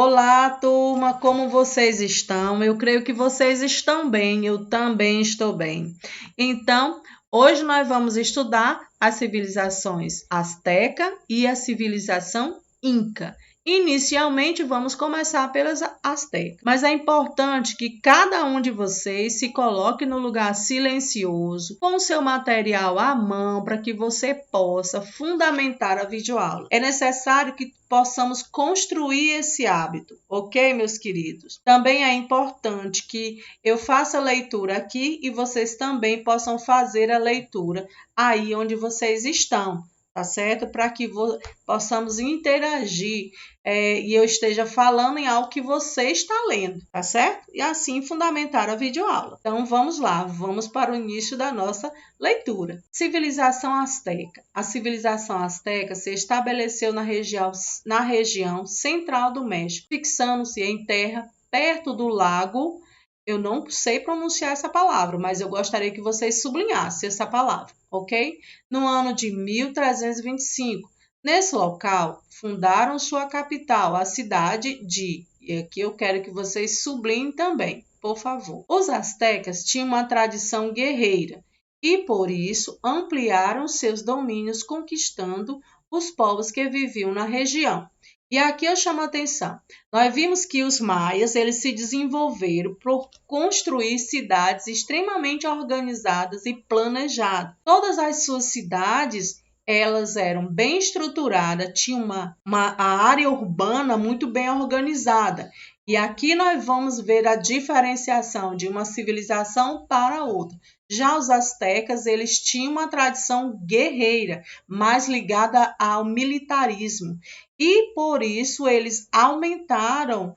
Olá, turma, como vocês estão? Eu creio que vocês estão bem, eu também estou bem. Então, hoje nós vamos estudar as civilizações Azteca e a civilização Inca. Inicialmente, vamos começar pelas Aztecas, mas é importante que cada um de vocês se coloque no lugar silencioso, com o seu material à mão, para que você possa fundamentar a videoaula. É necessário que possamos construir esse hábito, ok, meus queridos? Também é importante que eu faça a leitura aqui e vocês também possam fazer a leitura aí onde vocês estão, tá certo? Para que possamos interagir e eu esteja falando em algo que você está lendo, tá certo? E assim fundamentar a videoaula. Então vamos lá, vamos para o início da nossa leitura. Civilização Azteca. A civilização Azteca se estabeleceu na região central do México, fixando-se em terra perto do lago. Eu não sei pronunciar essa palavra, mas eu gostaria que vocês sublinhassem essa palavra, ok? No ano de 1325, nesse local, fundaram sua capital, a cidade de... E aqui eu quero que vocês sublinhem também, por favor. Os astecas tinham uma tradição guerreira e, por isso, ampliaram seus domínios, conquistando os povos que viviam na região. E aqui eu chamo a atenção. Nós vimos que os maias eles se desenvolveram por construir cidades extremamente organizadas e planejadas. Todas as suas cidades elas eram bem estruturadas, tinham a área urbana muito bem organizada. E aqui nós vamos ver a diferenciação de uma civilização para outra. Já os astecas, eles tinham uma tradição guerreira, mais ligada ao militarismo. E por isso eles aumentaram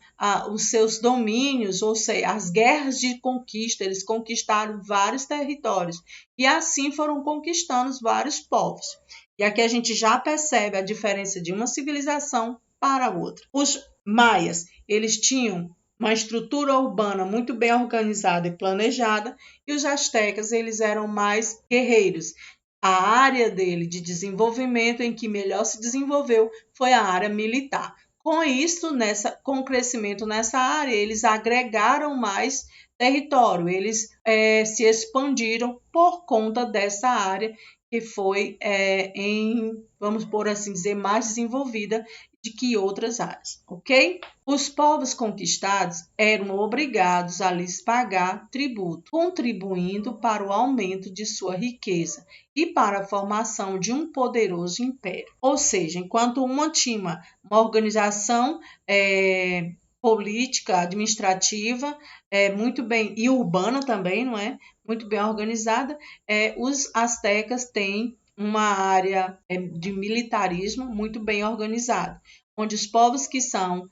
os seus domínios, ou seja, as guerras de conquista, eles conquistaram vários territórios e assim foram conquistando vários povos. E aqui a gente já percebe a diferença de uma civilização para outra. Os maias, eles tinham uma estrutura urbana muito bem organizada e planejada, e os astecas, eles eram mais guerreiros. A área dele de desenvolvimento em que melhor se desenvolveu foi a área militar. Com isso, com o crescimento nessa área, eles agregaram mais território, eles se expandiram por conta dessa área que foi, vamos por assim dizer, mais desenvolvida de que outras áreas, ok? Os povos conquistados eram obrigados a lhes pagar tributo, contribuindo para o aumento de sua riqueza e para a formação de um poderoso império. Ou seja, enquanto uma tinha uma organização política, administrativa, muito bem, e urbana também, não é? Muito bem organizada, os astecas têm uma área de militarismo muito bem organizada, onde os povos que são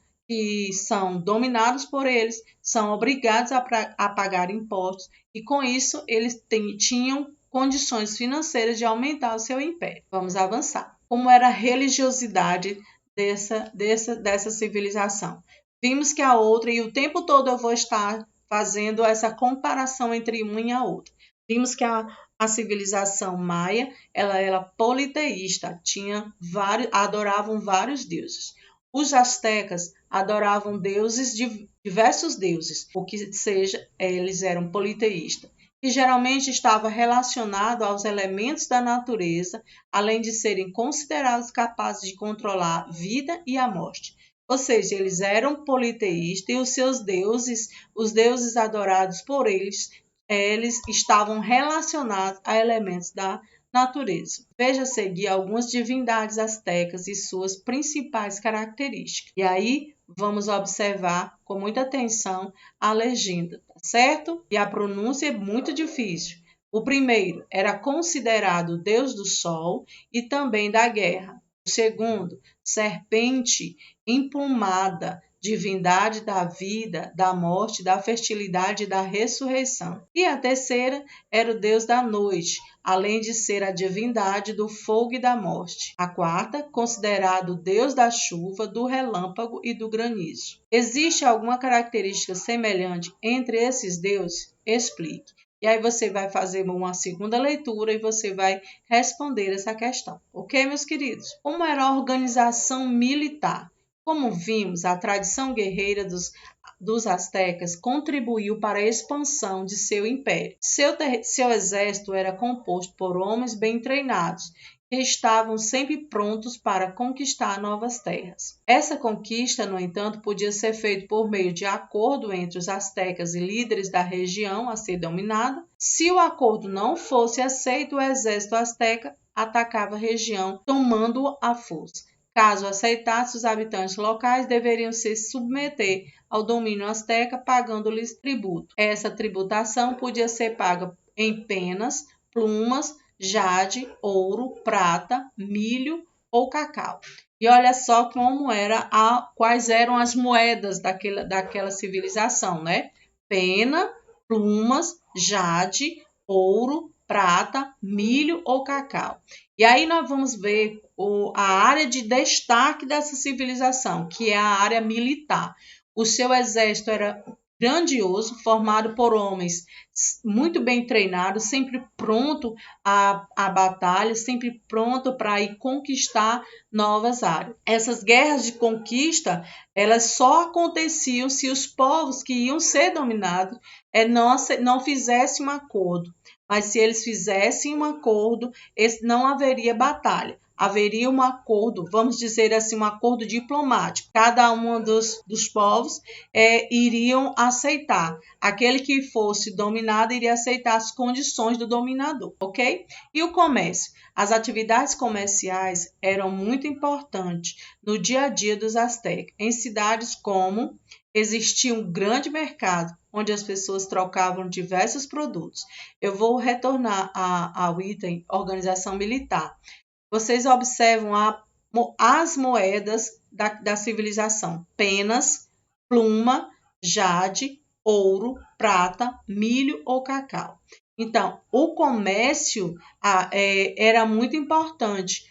dominados por eles são obrigados a pagar impostos e com isso eles tinham condições financeiras de aumentar o seu império. Vamos avançar. Como era a religiosidade dessa civilização? Vimos que a outra, e o tempo todo eu vou estar fazendo essa comparação entre uma e a outra. Vimos que a civilização maia, ela era politeísta, adoravam vários deuses. Os astecas adoravam diversos deuses, o que seja, eles eram politeístas, e geralmente estava relacionado aos elementos da natureza, além de serem considerados capazes de controlar a vida e a morte. Ou seja, eles eram politeístas e os seus deuses, os deuses adorados por eles estavam relacionados a elementos da natureza. Veja a seguir algumas divindades astecas e suas principais características. E aí vamos observar com muita atenção a legenda, tá certo? E a pronúncia é muito difícil. O primeiro era considerado o deus do sol e também da guerra. O segundo, serpente emplumada, divindade da vida, da morte, da fertilidade e da ressurreição. E a terceira era o deus da noite, além de ser a divindade do fogo e da morte. A quarta, considerado o deus da chuva, do relâmpago e do granizo. Existe alguma característica semelhante entre esses deuses? Explique. E aí você vai fazer uma segunda leitura e você vai responder essa questão. Ok, meus queridos? Como era a organização militar? Como vimos, a tradição guerreira dos astecas contribuiu para a expansão de seu império. Seu exército era composto por homens bem treinados, que estavam sempre prontos para conquistar novas terras. Essa conquista, no entanto, podia ser feita por meio de acordo entre os astecas e líderes da região a ser dominada. Se o acordo não fosse aceito, o exército asteca atacava a região, tomando-a à força. Caso aceitasse, os habitantes locais deveriam se submeter ao domínio asteca, pagando-lhes tributo. Essa tributação podia ser paga em penas, plumas, jade, ouro, prata, milho ou cacau. E olha só quais eram as moedas daquela civilização, né? Pena, plumas, jade, ouro, prata, milho ou cacau. E aí nós vamos ver a área de destaque dessa civilização, que é a área militar. O seu exército era grandioso, formado por homens muito bem treinados, sempre pronto à batalha, sempre pronto para ir conquistar novas áreas. Essas guerras de conquista, elas só aconteciam se os povos que iam ser dominados não fizessem um acordo. Mas se eles fizessem um acordo, não haveria batalha. Haveria um acordo, vamos dizer assim, um acordo diplomático. Cada um dos povos iriam aceitar. Aquele que fosse dominado iria aceitar as condições do dominador, ok? E o comércio? As atividades comerciais eram muito importantes no dia a dia dos astecas. Em cidades como existia um grande mercado, onde as pessoas trocavam diversos produtos. Eu vou retornar ao item organização militar. Vocês observam as moedas da civilização: penas, pluma, jade, ouro, prata, milho ou cacau. Então, o comércio era muito importante.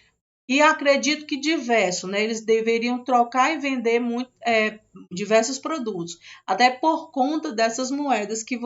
E acredito que diverso, né? Eles deveriam trocar e vender diversos produtos, até por conta dessas moedas que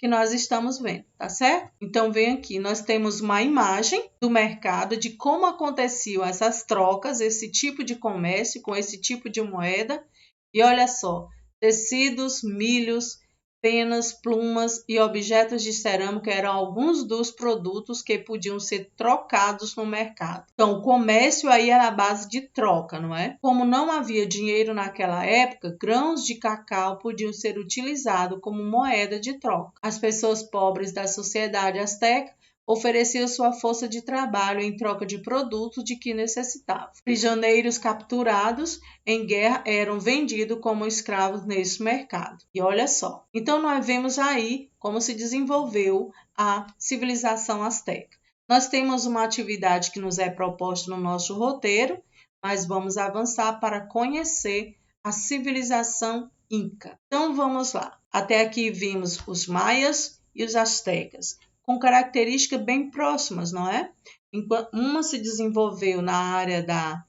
nós estamos vendo, tá certo? Então, vem aqui, nós temos uma imagem do mercado, de como aconteciam essas trocas, esse tipo de comércio com esse tipo de moeda. E olha só, tecidos, milhos, penas, plumas e objetos de cerâmica eram alguns dos produtos que podiam ser trocados no mercado. Então, o comércio aí era a base de troca, não é? Como não havia dinheiro naquela época, grãos de cacau podiam ser utilizados como moeda de troca. As pessoas pobres da sociedade asteca ofereciam sua força de trabalho em troca de produtos de que necessitavam. Prisioneiros capturados em guerra eram vendidos como escravos nesse mercado. E olha só. Então, nós vemos aí como se desenvolveu a civilização asteca. Nós temos uma atividade que nos é proposta no nosso roteiro, mas vamos avançar para conhecer a civilização Inca. Então, vamos lá. Até aqui vimos os maias e os astecas, com características bem próximas, não é? Uma se desenvolveu na área da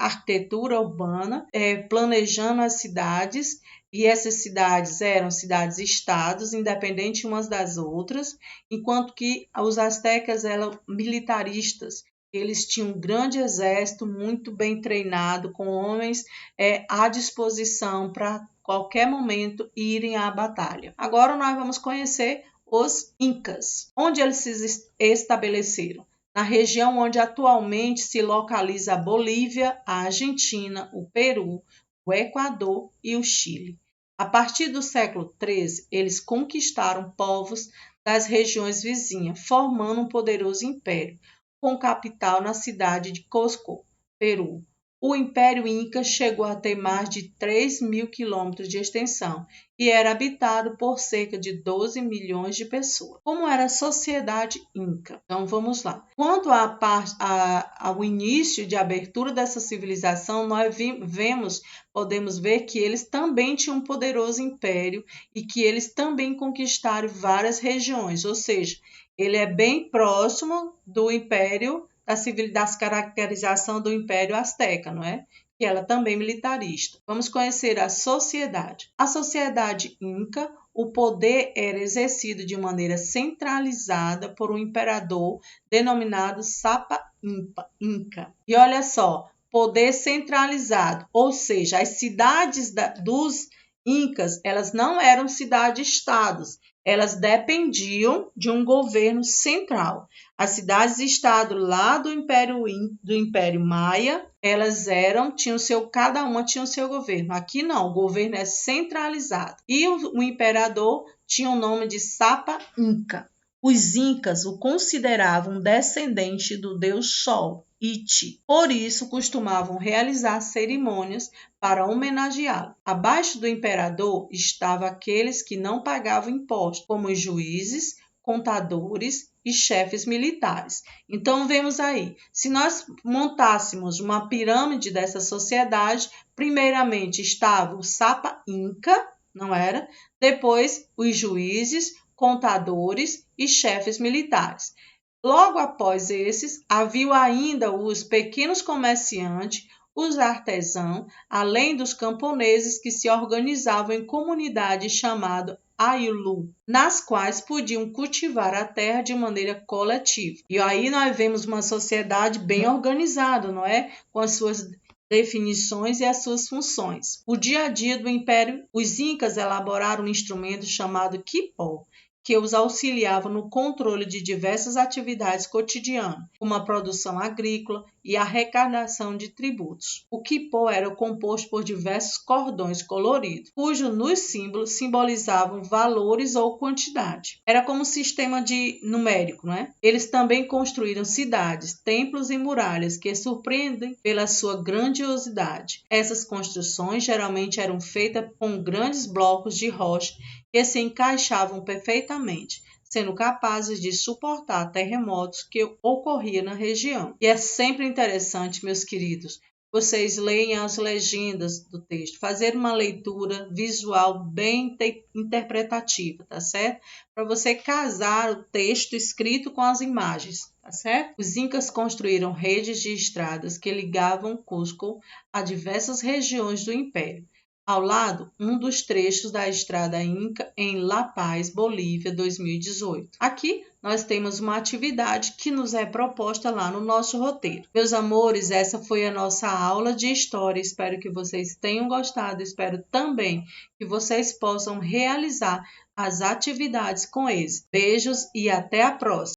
arquitetura urbana, planejando as cidades, e essas cidades eram cidades-estados, independentes umas das outras, enquanto que os astecas eram militaristas. Eles tinham um grande exército, muito bem treinado, com homens à disposição para qualquer momento irem à batalha. Agora nós vamos conhecer os Incas. Onde eles se estabeleceram? Na região onde atualmente se localiza a Bolívia, a Argentina, o Peru, o Equador e o Chile. A partir do século XIII, eles conquistaram povos das regiões vizinhas, formando um poderoso império, com capital na cidade de Cusco, Peru. O Império Inca chegou a ter mais de 3.000 quilômetros de extensão e era habitado por cerca de 12 milhões de pessoas. Como era a sociedade Inca? Então vamos lá. Quanto ao início de abertura dessa civilização, nós podemos ver que eles também tinham um poderoso império e que eles também conquistaram várias regiões, ou seja, ele é bem próximo do império das caracterização do Império Azteca, não é? Que ela também militarista. Vamos conhecer a sociedade. A sociedade Inca, o poder era exercido de maneira centralizada por um imperador denominado Sapa Inca. E olha só, poder centralizado, ou seja, as cidades dos incas, elas não eram cidades-estados, elas dependiam de um governo central. As cidades-estado lá do Império Maia, elas cada uma tinha o seu governo. Aqui não, o governo é centralizado. E o imperador tinha o nome de Sapa Inca. Os incas o consideravam descendente do deus Sol, Iti. Por isso, costumavam realizar cerimônias para homenageá-lo. Abaixo do imperador estavam aqueles que não pagavam impostos, como os juízes, contadores e chefes militares. Então, vemos aí, se nós montássemos uma pirâmide dessa sociedade, primeiramente estava o Sapa Inca, não era? Depois, os juízes, contadores e chefes militares. Logo após esses, havia ainda os pequenos comerciantes, os artesãos, além dos camponeses que se organizavam em comunidades chamadas Aiulu, nas quais podiam cultivar a terra de maneira coletiva. E aí nós vemos uma sociedade bem organizada, não é? Com as suas definições e as suas funções. O dia a dia do Império, os incas elaboraram um instrumento chamado quipó, que os auxiliava no controle de diversas atividades cotidianas, como a produção agrícola e a arrecadação de tributos. O quipó era composto por diversos cordões coloridos, cujos nos símbolos simbolizavam valores ou quantidade. Era como um sistema numérico, não é? Eles também construíram cidades, templos e muralhas que surpreendem pela sua grandiosidade. Essas construções geralmente eram feitas com grandes blocos de rocha que se encaixavam perfeitamente, sendo capazes de suportar terremotos que ocorriam na região. E é sempre interessante, meus queridos, vocês leem as legendas do texto, fazer uma leitura visual bem interpretativa, tá certo? Para você casar o texto escrito com as imagens, tá certo? Os incas construíram redes de estradas que ligavam Cusco a diversas regiões do império. Ao lado, um dos trechos da Estrada Inca em La Paz, Bolívia, 2018. Aqui, nós temos uma atividade que nos é proposta lá no nosso roteiro. Meus amores, essa foi a nossa aula de história. Espero que vocês tenham gostado. Espero também que vocês possam realizar as atividades com eles. Beijos e até a próxima!